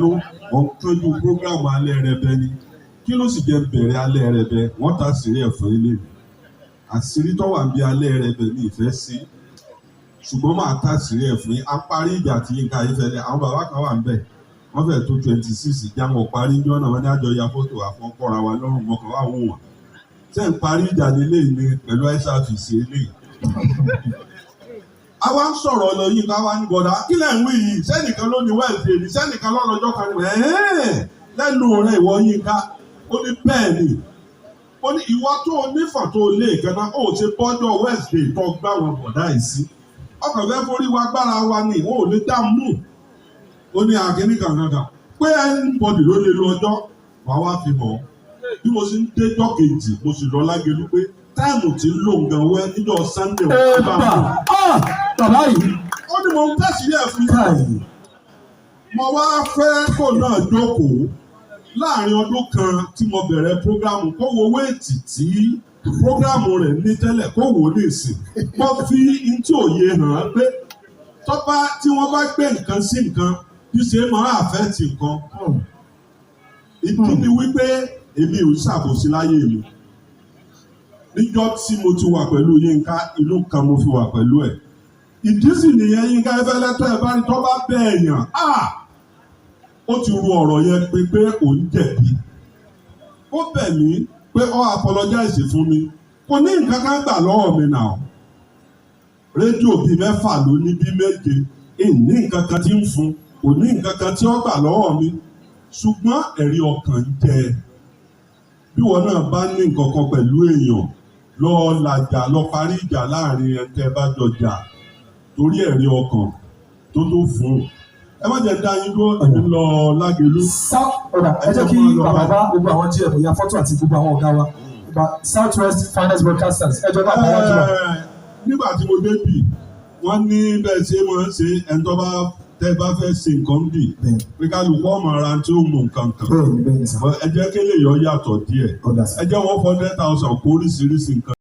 wọ́n tọ́jú prógrámù alerebe ni kí ló sì jẹ́ bẹ̀rẹ̀ alerebe wọ́n ta àṣírí ẹ̀fọ́ ilé mi àṣírí tó wà bí alerebe ní ìfẹ́ sí ṣùgbọ́n máa ta àṣírí ẹ̀fọ́ yín a parí ìjà tí Yínká Ayéfẹ́lẹ́ àwọn bàbá kan wà ń bẹ̀ wọ́n fẹ́ tó 26 jáwọn parí ìjọ náà wọ́n ní àjọ ya fọ́tò àfọ́kọ́ra wa lọ́rùn mọ́kàn wà wọ́n wọ̀n ṣé ń parí ìjà nílé ìní pẹ̀lú ẹ̀ṣà fìṣe ilé àwa ń sọ̀rọ̀ lọ yìí ká wá ní bọ̀dá kí lẹ̀ ń wí yìí sẹ́nìkan ló ní wẹ́ẹ̀dì èdè sẹ́nìkan lọ́lọ́jọ́ kan lẹ́nu rẹ̀ ìwọ Yínká ó ní bẹ́ẹ̀ ni ó ní ìwọ tó onífọ̀ tó lé ìkànnà ó ṣe bọ́jọ́ wẹ́ẹ̀dì tó gbá wọn bọ̀dá yìí sí ọkọ̀ fẹ́ forí wa gbára wa ni wọn ò lè dá mú ó ní àkíní kankan pé ẹnìbọdì ló lè lo ọjọ́ wà wá fi hàn bí mo ṣe ń déjọ́ kejì mo sì lọ Lágelú pé táìmù tí ń lò gan wẹ́ níjọ́ Sunday bàbá yìí. ó ní mo ń tẹ̀sílẹ̀ fún yìí. mo wá fẹ́ kó náà jókòó láàrin ọdún kan tí mo bẹ̀rẹ̀ prógrámù kó wo wéètì tí prógrámù rẹ̀ ní tẹ́lẹ̀ kó wò ó lè sìn. mo fi ntí òye hàn án pé tọ́pá tí wọ́n bá gbé nǹkan sí nǹkan bí ṣe máa àfẹ́ẹ̀tì nǹkan. ìdí ni wípé èmi ò ṣàbòsí láyé mi. níjọ́ tí mo ti wà pẹ̀lú Yínká ìlú kan mo fi wà pẹ̀lú ẹ̀. ìdí sì nìyẹn Yínká Ayéfẹ́lẹ́ tó ẹ bá rí tó bá bẹ èèyàn ó ti ru ọ̀rọ̀ yẹn pé òun jẹ̀bi. ó bẹ̀ mí pé ó apologize fún mi kò ní nǹkan kan gbà lọ́wọ́ mi náà. rédíò bíi 6 ló ní bíi 7 ìní nǹkan kan tí ń fún kò ní nǹkan kan tí ó gbà lọ́wọ́ mi ṣùgbọ́n ẹ̀rí ọkàn jẹ bí wọn náà bá ní nǹkan kan pẹ̀lú èèyàn lọ làjà lọ parí ìjà láàrin ẹ̀ńtẹ́ bá jọjà torí ẹ̀rí ọkàn tó fún ẹ má jẹ́ dá yín lọ Lágelú. ẹ jẹ́ kí bàbá bá gbogbo àwọn GM ya fọ́tò àti gbogbo àwọn ọ̀gá wa Southwest Finance Broadcasters ẹjọ́ bá bá wájú wa. nígbà tí mo débì wọ́n ní bẹ́ẹ̀ ṣe máa ń ṣe ẹni tó bá tẹ́ bá fẹ́ ṣe nǹkan bì pé kálukú ọmọ ara tí ó mú nǹkan kan ẹ jẹ́ kí lè yọ yàtọ̀ díẹ̀ ẹ jẹ́ wọ́n 400,000 kó oríṣiríṣi nǹkan.